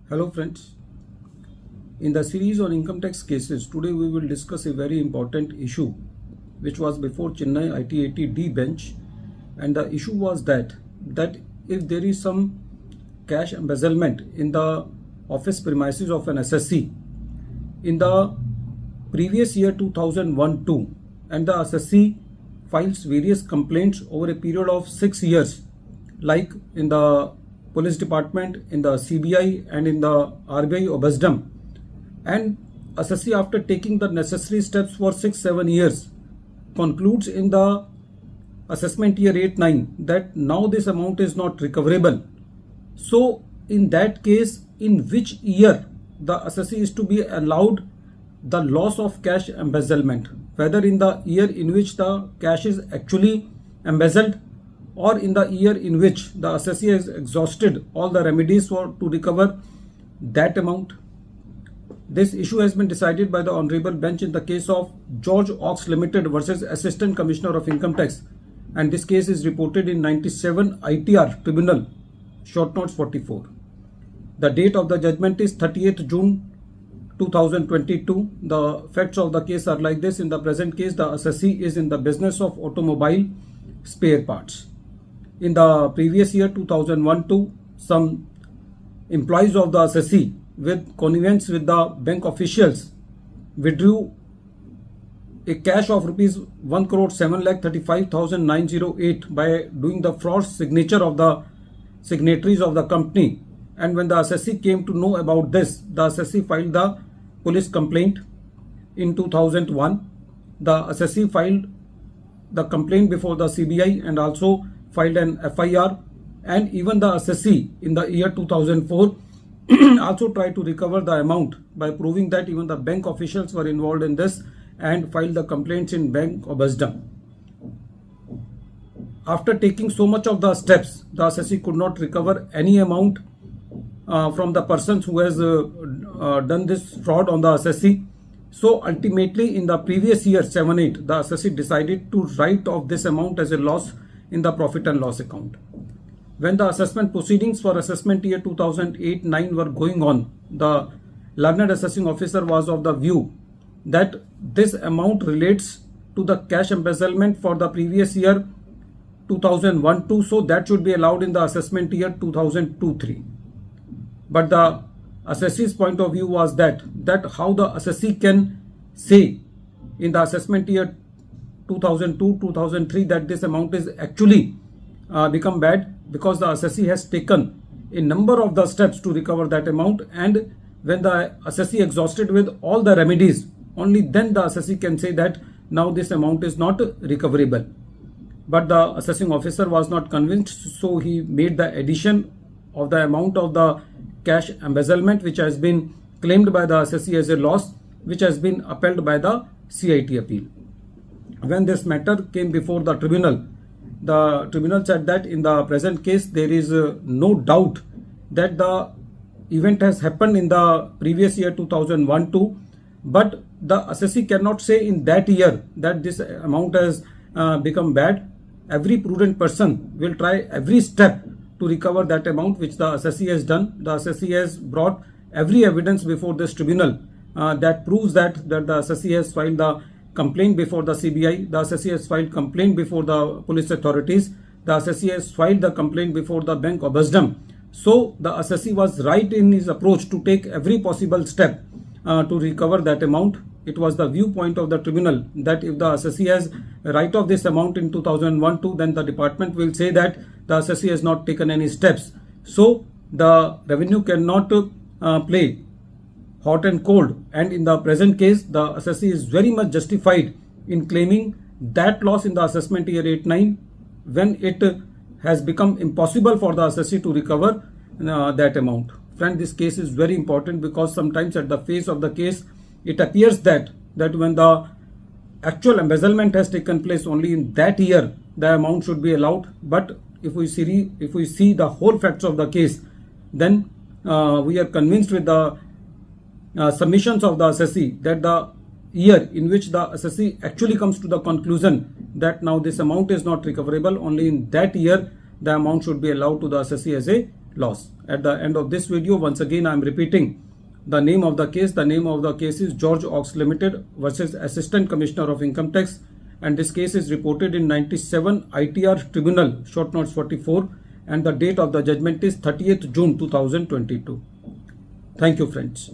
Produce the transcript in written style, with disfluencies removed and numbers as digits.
Hello friends, in the series on income tax cases, today we will discuss a very important issue which was before Chennai IT80D bench, and the issue was that if there is some cash embezzlement in the office premises of an SSC in the previous year 2001-2 and the SSC files various complaints over a period of 6 years, like in the police department, in the CBI and in the RBI Obasdam, and SSC, after taking the necessary steps for 6-7 years, concludes in the assessment year 8-9 that now this amount is not recoverable. So in that case, in which year the SSC is to be allowed the loss of cash embezzlement, whether in the year in which the cash is actually embezzled or in the year in which the SSC has exhausted all the remedies to recover that amount. This issue has been decided by the Honorable Bench in the case of George Ox Limited versus Assistant Commissioner of Income Tax, and this case is reported in 97 ITR Tribunal, short notes 44. The date of the judgment is 30th June 2022. The facts of the case are like this. In the present case, the SSC is in the business of automobile spare parts. In the previous year 2001-2, some employees of the SSC, with connivance with the bank officials, withdrew a cash of rupees 1,07,35,908 by doing the fraud signature of the signatories of the company. And when the SSC came to know about this, the SSC filed the police complaint in 2001. The SSC filed the complaint before the CBI and also filed an FIR, and even the SSC in the year 2004 also tried to recover the amount by proving that even the bank officials were involved in this and filed the complaints in Bank Obasdam. After taking so much of the steps, the SSC could not recover any amount from the persons who has done this fraud on the SSC. So ultimately in the previous year 7-8, the SSC decided to write off this amount as a loss in the profit and loss account. When the assessment proceedings for assessment year 2008-9 were going on, the learned assessing officer was of the view that this amount relates to the cash embezzlement for the previous year 2001-2, so that should be allowed in the assessment year 2002-3. But the assessee's point of view was that how the assessee can say in the assessment year 2002-2003 that this amount is actually become bad, because the assessee has taken a number of the steps to recover that amount, and when the assessee exhausted with all the remedies, only then the assessee can say that now this amount is not recoverable. But the assessing officer was not convinced, so he made the addition of the amount of the cash embezzlement which has been claimed by the assessee as a loss, which has been upheld by the CIT appeal. When this matter came before the tribunal said that in the present case there is no doubt that the event has happened in the previous year 2001-2, but the assessee cannot say in that year that this amount has become bad. Every prudent person will try every step to recover that amount which the assessee has done. The assessee has brought every evidence before this tribunal that proves that the assessee has filed the complaint before the CBI, the assessee has filed complaint before the police authorities, the assessee has filed the complaint before the Bank Obasdam. So the assessee was right in his approach to take every possible step to recover that amount. It was the viewpoint of the tribunal that if the assessee has write off this amount in 2001-2, then the department will say that the assessee has not taken any steps. So the revenue cannot play hot and cold, and in the present case the assessee is very much justified in claiming that loss in the assessment year 8-9 when it has become impossible for the assessee to recover that amount. Friend, this case is very important because sometimes at the face of the case it appears that when the actual embezzlement has taken place, only in that year the amount should be allowed. But if we see the whole facts of the case, then we are convinced with the submissions of the assessee that the year in which the assessee actually comes to the conclusion that now this amount is not recoverable, only in that year the amount should be allowed to the assessee as a loss. At the end of this video, once again I am repeating the name of the case. The name of the case is George Ox Limited versus Assistant Commissioner of Income Tax, and this case is reported in 97 ITR Tribunal, short notes 44, and the date of the judgment is 30th June 2022. Thank you, friends.